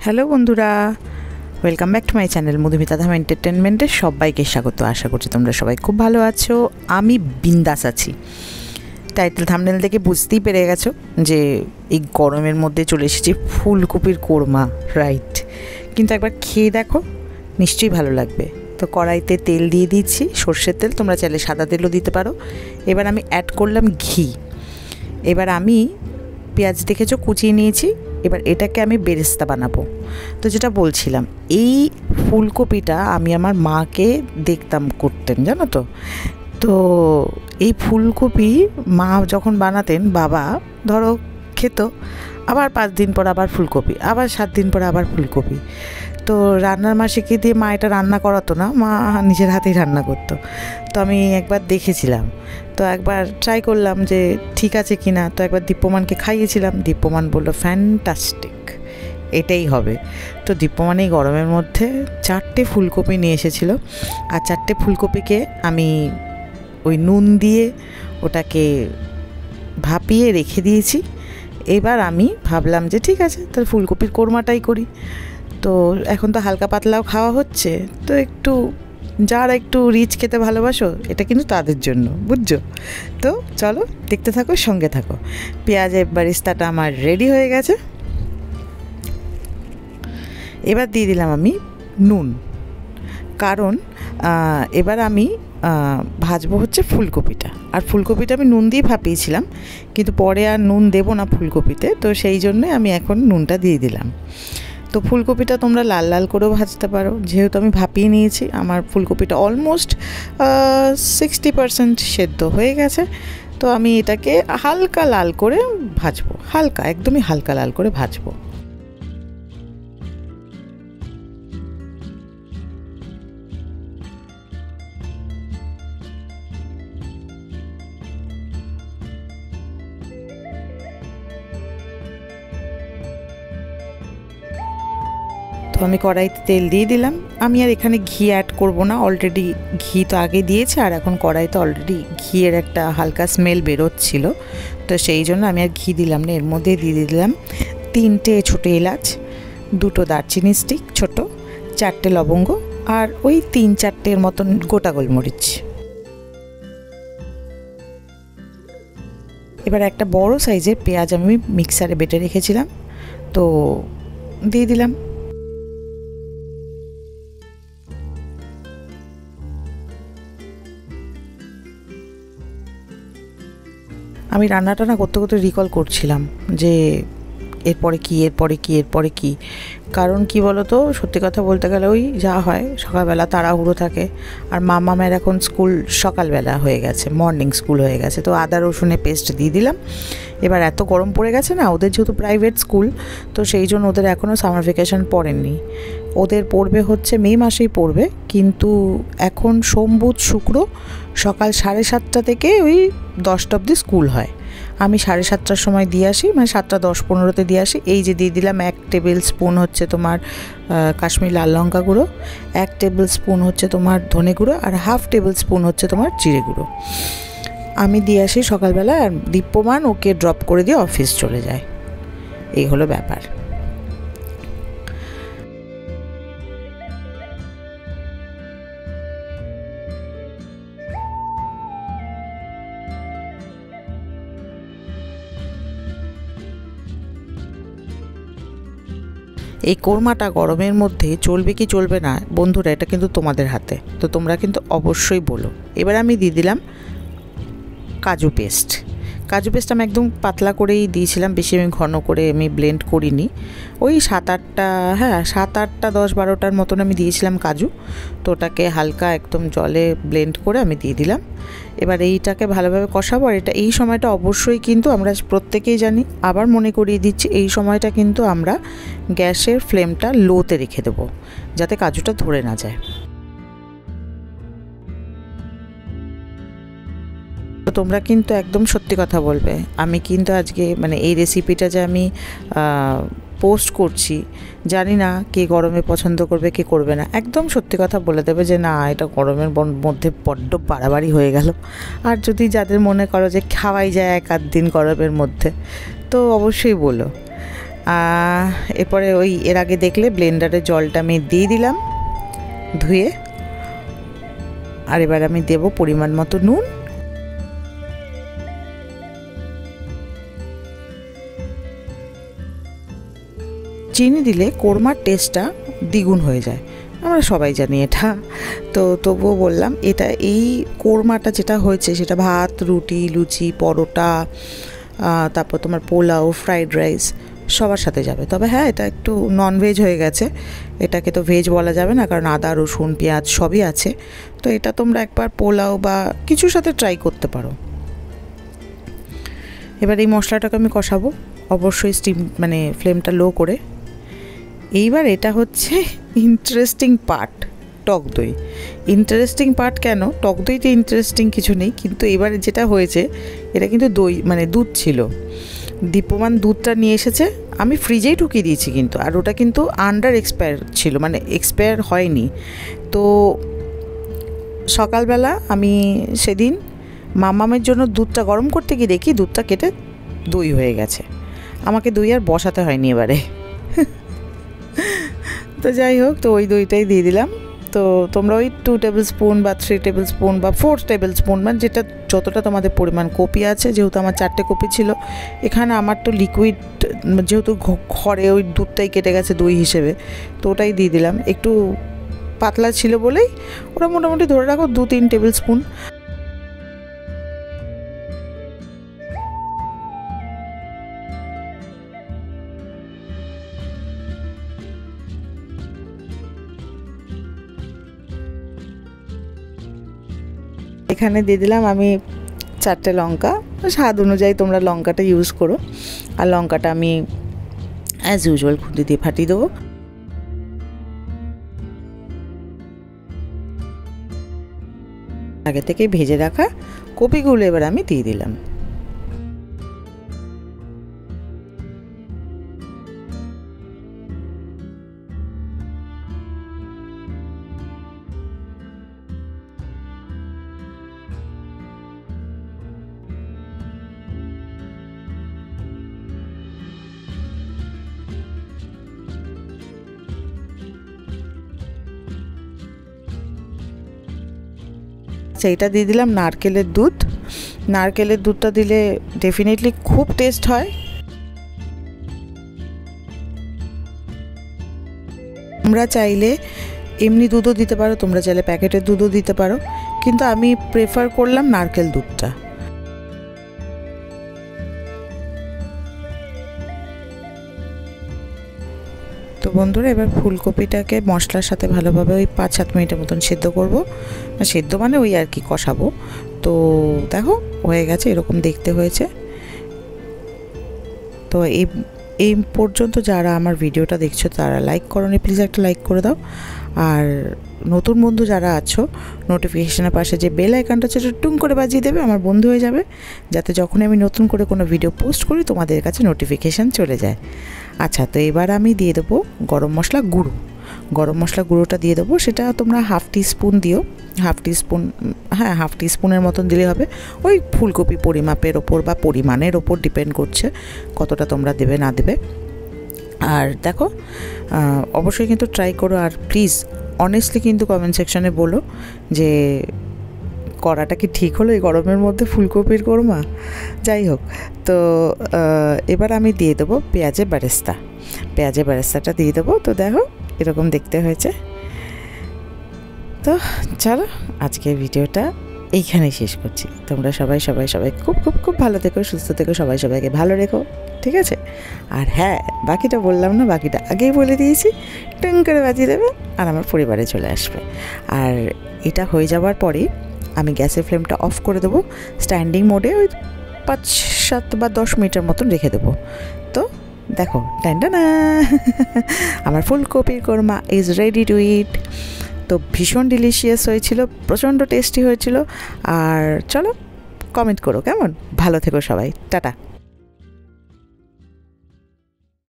Hello বন্ধুরা, welcome back to my channel Madhumita Dham এন্টারটেনমেন্টে সবাইকে স্বাগত। আশা করছি তোমরা সবাই খুব ভালো আছো। আমি বিন্দাস আছি। টাইটেল থাম্বনেল থেকে বুঝতেই পেরে গেছো যে এই গরমের মধ্যে চলে এসেছি ফুলকপির কোরমা, রাইট? কিন্তু একবার খেয়ে দেখো, নিশ্চয়ই ভালো লাগবে। তো কড়াইতে তেল দিয়ে দিচ্ছি, সর্ষের তেল, তোমরা চাইলে সাদা তেলও দিতে পারো। এবার আমি অ্যাড করলাম ঘি। এবার আমি পেঁয়াজ দেখেছো কুচিয়ে নিয়েছি। এবার এটাকে আমি বেরেস্তা বানাবো। তো যেটা বলছিলাম, এই ফুলকপিটা আমি আমার মাকে দেখতাম করতেন, জানো তো। তো এই ফুলকপি মা যখন বানাতেন, বাবা ধরো খেত, আবার 5 দিন পর আবার ফুলকপি, আবার 7 দিন পর আবার ফুলকপি। তো রান্নার মাসিকে দিয়ে মা এটা রান্না করাতো না, মা নিজের হাতেই রান্না করতো। তো আমি একবার দেখেছিলাম, তো একবার ট্রাই করলাম যে ঠিক আছে কি না। তো একবার দীপ্যমানকে খাইয়েছিলাম, দীপ্যমান বললো ফ্যান্টাস্টিক, এটাই হবে। তো দীপ্যমান এই গরমের মধ্যে 4টে ফুলকপি নিয়ে এসেছিলো, আর 4টে ফুলকপিকে আমি ওই নুন দিয়ে ওটাকে ভাপিয়ে রেখে দিয়েছি। এবার আমি ভাবলাম যে ঠিক আছে, তাহলে ফুলকপির কোরমাটাই করি। তো এখন তো হালকা পাতলাও খাওয়া হচ্ছে, তো একটু যারা একটু রিচ খেতে ভালোবাসো, এটা কিন্তু তাদের জন্য, বুঝছো? তো চলো দেখতে থাকো, সঙ্গে থাকো। পেঁয়াজের বেরেস্তাটা আমার রেডি হয়ে গেছে। এবার দিয়ে দিলাম আমি নুন, কারণ এবার আমি ভাজবো হচ্ছে ফুলকপিটা। আর ফুলকপিটা আমি নুন দিয়ে ভাপিয়েছিলাম, কিন্তু পরে আর নুন দেবো না ফুলকপিতে, তো সেই জন্যে আমি এখন নুনটা দিয়ে দিলাম। তো ফুলকপিটা তোমরা লাল লাল করেও ভাজতে পারো, যেহেতু আমি ভাপিয়ে নিয়েছি। আমার ফুলকপিটা অলমোস্ট 60% সেদ্ধ হয়ে গেছে। তো আমি এটাকে হালকা লাল করে ভাজবো, হালকা, একদমই হালকা লাল করে ভাজবো। তো আমি কড়াইতে তেল দিয়ে দিলাম। আমি আর এখানে ঘি অ্যাড করব না, অলরেডি ঘি তো আগে দিয়েছে, আর এখন কড়াইতে অলরেডি ঘিয়ের একটা হালকা স্মেল বেরোচ্ছিল। তো সেই জন্য আমি আর ঘি দিলাম না। এর মধ্যে দিয়ে দিলাম 3টে ছোটো এলাচ, 2টো দারচিনি স্টিক ছোটো, 4টে লবঙ্গ, আর ওই 3-4টের মতন গোটা গোলমরিচ। এবার একটা বড় সাইজের পেঁয়াজ আমি মিক্সারে বেটে রেখেছিলাম, তো দিয়ে দিলাম। আমি রান্নাটা করতে করতে রিকল করছিলাম যে এরপরে কি, কারণ কি বলো তো, সত্যি কথা বলতে গেলে ওই যা হয়, সকালবেলা তাড়াহুড়ো থাকে। আর মামামের এখন স্কুল সকালবেলা হয়ে গেছে, মর্নিং স্কুল হয়ে গেছে। তো আদা রসুনের পেস্ট দিয়ে দিলাম। এবার এত গরম পড়ে গেছে না, ওদের যেহেতু প্রাইভেট স্কুল, তো সেই জন্য ওদের এখনও সামার ভ্যাকেশন পড়েনি। ওদের পড়বে হচ্ছে মে মাসেই পড়বে, কিন্তু এখন সোম বুধ শুক্র সকাল 7:30 থেকে ওই 10টা অবধি স্কুল হয়। আমি 7:30টার সময় দিয়ে আসি, মানে 7:10-15 দিয়ে আসি। এই যে দিয়ে দিলাম 1 টেবিল স্পুন হচ্ছে তোমার কাশ্মীরি লাল লঙ্কা গুঁড়ো, 1 টেবিল স্পুন হচ্ছে তোমার ধনে গুঁড়ো, আর 1/2 টেবিল স্পুন হচ্ছে তোমার জিরে গুঁড়ো। আমি দিয়ে আসি সকালবেলা, আর দীপ্যমান ওকে ড্রপ করে দিয়ে অফিস চলে যায়। এই হলো ব্যাপার। এই কোরমাটা গরমের মধ্যে চলবে কি চলবে না বন্ধুরা, এটা কিন্তু তোমাদের হাতে। তো তোমরা কিন্তু অবশ্যই বলো। এবার আমি দিয়ে দিলাম কাজু পেস্ট। কাজু পেস্ট আমি একদম পাতলা করেই দিয়েছিলাম, বেশি আমি ঘন করে আমি ব্লেন্ড করিনি। ওই 7-8টা, হ্যাঁ 7-8টা 10-12টার মতন আমি দিয়েছিলাম কাজু। তো ওটাকে হালকা একদম জলে ব্লেন্ড করে আমি দিয়ে দিলাম। এবার এইটাকে ভালোভাবে কষাবো। আর এটা এই সময়টা অবশ্যই কিন্তু আমরা প্রত্যেকেই জানি, আবার মনে করিয়ে দিচ্ছি, এই সময়টা কিন্তু আমরা গ্যাসের ফ্লেমটা লোতে রেখে দেবো, যাতে কাজুটা ধরে না যায়। তো তোমরা কিন্তু একদম সত্যি কথা বলবে, আমি কিন্তু আজকে মানে এই রেসিপিটা যে আমি পোস্ট করছি, জানি না কে গরমে পছন্দ করবে কে করবে না। একদম সত্যি কথা বলে দেবে যে না, এটা গরমের মধ্যে বড্ড বাড়াবাড়ি হয়ে গেল। আর যদি যাদের মনে করো যে খাওয়াই যায় 1-8 দিন গরমের মধ্যে, তো অবশ্যই বলো। এরপরে ওই এর আগে দেখলে ব্লেন্ডারের জলটা আমি দিয়ে দিলাম ধুয়ে। আর এবার আমি দেব পরিমাণ মতো নুন, চিনি দিলে কোরমার টেস্টটা দ্বিগুণ হয়ে যায়, আমরা সবাই জানি এটা। তো তবুও বললাম, এটা এই কোরমাটা যেটা হয়েছে সেটা ভাত, রুটি, লুচি, পরোটা, তারপর তোমার পোলাও, ফ্রাইড রাইস সবার সাথে যাবে। তবে হ্যাঁ, এটা একটু ননভেজ হয়ে গেছে, এটাকে তো ভেজ বলা যাবে না, কারণ আদা, রসুন, পেঁয়াজ সবই আছে। তো এটা তোমরা একবার পোলাও বা কিছুর সাথে ট্রাই করতে পারো। এবার এই মশলাটাকে আমি কষাবো, অবশ্যই স্টিম মানে ফ্লেমটা লো করে। এইবার এটা হচ্ছে ইন্টারেস্টিং পার্ট, টক দই। ইন্টারেস্টিং পার্ট কেন, টক দইতে ইন্টারেস্টিং কিছু নেই, কিন্তু এবারে যেটা হয়েছে এটা কিন্তু দই মানে দুধ ছিল। দীপ্যমান দুধটা নিয়ে এসেছে, আমি ফ্রিজেই ঢুকিয়ে দিয়েছি কিন্তু, আর ওটা কিন্তু আন্ডার এক্সপায়ার ছিল, মানে এক্সপায়ার হয়নি। তো সকালবেলা আমি সেদিন মামামের জন্য দুধটা গরম করতে গিয়ে দেখি দুধটা কেটে দই হয়ে গেছে। আমাকে দই আর বসাতে হয়নি এবারে। তো যাই হোক, তো ওই দইটাই দিয়ে দিলাম। তো তোমরা ওই 2 টেবিল স্পুন বা 3 টেবিল স্পুন বা 4 টেবিল স্পুন, মানে যেটা যতটা তোমাদের পরিমাণ কপি আছে, যেহেতু আমার 4টে কপি ছিল, এখানে আমার তো লিকুইড, যেহেতু ঘরে ওই দুধটাই কেটে গেছে দই হিসেবে, তো ওটাই দিয়ে দিলাম। একটু পাতলা ছিল বলেই ওটা মোটামুটি ধরে রাখো 2-3 টেবিল স্পুন। এখানে দিয়ে দিলাম আমি 4টে লঙ্কা, স্বাদ অনুযায়ী তোমরা লঙ্কাটা ইউজ করো। আর লঙ্কাটা আমি অ্যাজ ইউজুয়াল খুন্তি দিয়ে ফাটিয়ে দেবো। আগে থেকে ভেজে রাখা কপিগুলো এবার আমি দিয়ে দিলাম। সেইটা দিয়ে দিলাম নারকেলের দুধ। নারকেলের দুধটা দিলে ডেফিনেটলি খুব টেস্ট হয়। তোমরা চাইলে এমনি দুধও দিতে পারো, তোমরা চাইলে প্যাকেটের দুধও দিতে পারো, কিন্তু আমি প্রেফার করলাম নারকেল দুধটা। তো বন্ধুরা, এবার ফুলকপিটাকে মশলার সাথে ভালোভাবে ওই 5-7 মিনিটের মতন সেদ্ধ করব। সেদ্ধ মানে ওই আর কি কষাবো। তো দেখো হয়ে গেছে, এরকম দেখতে হয়েছে। তো এই পর্যন্ত যারা আমার ভিডিওটা দেখছো তারা লাইক করোনি, প্লিজ একটা লাইক করে দাও। আর নতুন বন্ধু যারা আছো, নোটিফিকেশনের পাশে যে বেল আইকনটা আছে টুং করে বাজিয়ে দেবে, আমার বন্ধু হয়ে যাবে, যাতে যখন আমি নতুন করে কোনো ভিডিও পোস্ট করি তোমাদের কাছে নোটিফিকেশান চলে যায়। আচ্ছা, তো এবার আমি দিয়ে দেবো গরম মশলা গুঁড়ো। গরম মশলা গুঁড়োটা দিয়ে দেবো, সেটা তোমরা 1/2 টিস্পুন দিও। 1/2 টিস্পুন, হ্যাঁ 1/2 টিস্পুনের মতন দিলে হবে। ওই ফুলকপি পরিমাপের ওপর বা পরিমাণের ওপর ডিপেন্ড করছে কতটা তোমরা দেবে না দেবে। আর দেখো, অবশ্যই কিন্তু ট্রাই করো। আর প্লিজ অনেস্টলি কিন্তু কমেন্ট সেকশনে বলো যে করাটা কি ঠিক হলো এই গরমের মধ্যে ফুলকপির কোরমা। যাই হোক, তো এবার আমি দিয়ে দেবো পেঁয়াজের বেরেস্তা। পেঁয়াজের বেরেস্তাটা দিয়ে দেবো। তো দেখো এরকম দেখতে হয়েছে। তো চলো আজকের ভিডিওটা এইখানেই শেষ করছি। তোমরা সবাই খুব খুব খুব ভালো থেকো, সুস্থ থেকো, সবাইকে ভালো রেখো, ঠিক আছে? আর হ্যাঁ, বাকিটা বললাম না, বাকিটা আগেই বলে দিয়েছি, টুং করে বাজিয়ে দেবে আর আমার পরিবারে চলে আসবে। আর এটা হয়ে যাওয়ার পরে আমি গ্যাসের ফ্লেমটা অফ করে দেবো, স্ট্যান্ডিং মোডে ওই 5-7 বা 10 মিনিটের মতন রেখে দেবো। তো দেখো, টানটানা, আমার ফুলকপির কোরমা ইজ রেডি টু ইট। তো ভীষণ ডিলিশিয়াস হয়েছিল, প্রচণ্ড টেস্টি হয়েছিল। আর চলো কমেন্ট করো কেমন। ভালো থেকো সবাই, টাটা।